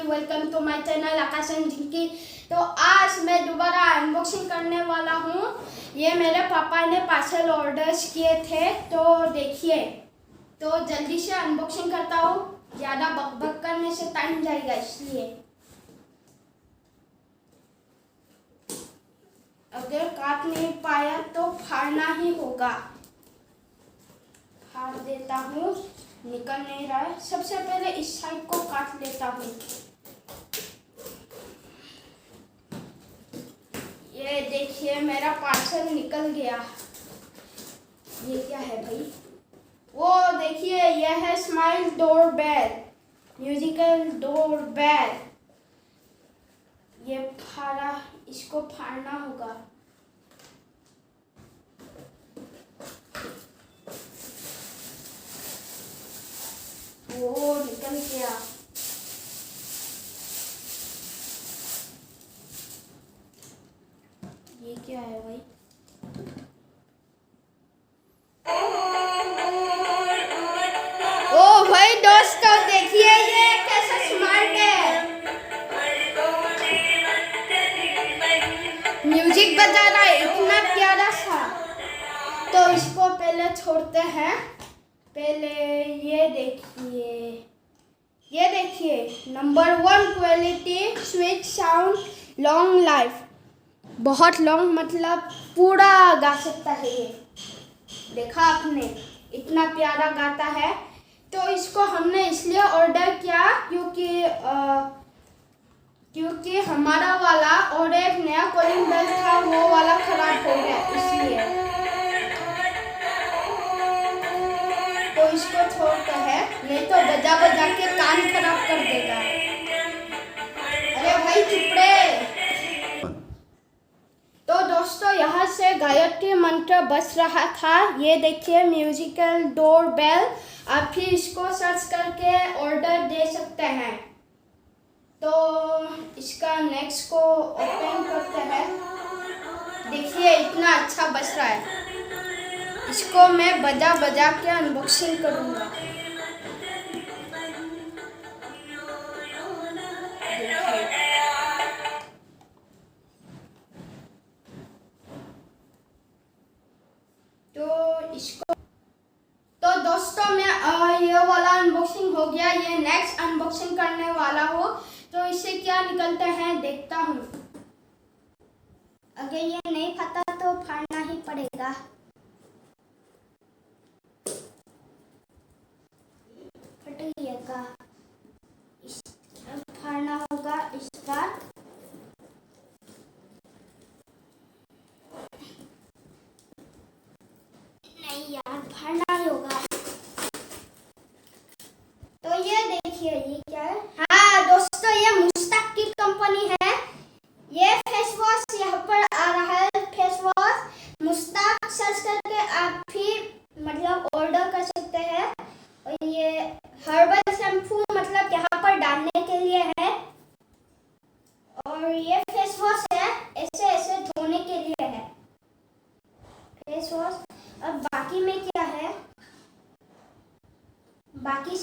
Welcome to my channel आकाश जिंकी। तो आज मैं दोबारा अनबॉक्सिंग करने वाला हूँ। ये मेरे पापा ने पार्सल ऑर्डर्स किए थे, तो देखिए। तो जल्दी से अनबॉक्सिंग करता हूँ, ज़्यादा बकबक करने से टाइम जाएगा, इसलिए अगर काट नहीं पाया तो फाड़ना ही होगा। फाड़ देता हूँ, निकल नहीं रहा है। सबसे पहले इस साइड को काट लेता हूँ। ये देखिए मेरा पार्सल निकल गया। ये क्या है भाई? वो देखिए, यह है स्माइल डोरबेल, म्यूजिकल डोरबेल। ये फाड़ा, इसको फाड़ना होगा। वो निकल गया। ये क्या है भाई? ओ भाई दोस्तों, देखिए ये कैसा स्मार्ट है। म्यूजिक बजा रहा है, इतना प्यारा सा। तो इसको पहले छोड़ते हैं। पहले ये देखिए number 1 quality, sweet sound, long life. बहुत लॉन्ग मतलब पूरा गा सकता है ये। देखा आपने, इतना प्यारा गाता है। तो इसको हमने इसलिए ऑर्डर किया क्योंकि हमारा वाला और एक नया कॉलिंग बेल था, वो वाला खराब हो गया, इसलिए। तो इसको छोड़ते हैं, नहीं तो बजा बजा के कान खराब कर देगा। अरे भाई चुप रे। तो दोस्तों, यहाँ से गायत्री मंत्र बज रहा था। ये देखिए म्यूजिकल डोरबेल। आप फिर इसको सर्च करके ऑर्डर दे सकते हैं। तो इसका नेक्स्ट को ओपन करते हैं। देखिए इतना अच्छा बज रहा है। इसको मैं बजा बजा के अनबॉक्सिंग करूँगा। तो दोस्तों, मैं ये वाला अनबॉक्सिंग हो गया। ये नेक्स्ट अनबॉक्सिंग करने वाला हूँ। तो इससे क्या निकलता है देखता हूँ। अगर ये नहीं फटा तो फाड़ना ही पड़ेगा। फट गया, फाड़ना होगा इस बार। नहीं यार, फाड़ना ही होगा। तो ये देखिए, ये क्या है? हाँ दोस्तों, ये मुस्ताक की कंपनी है। ये फेस वॉश यहाँ पर आ रहा है। फेस वॉश मुस्ताक सर्च करके आप भी मतलब ऑर्डर कर सकते हैं। और ये हर्बल शैम्पू मतलब यहाँ पर डालने के लिए है। और ये फेस वॉश है, ऐसे ऐसे धोने के लिए है फेस वॉश। और बाकी में क्या है? बाकी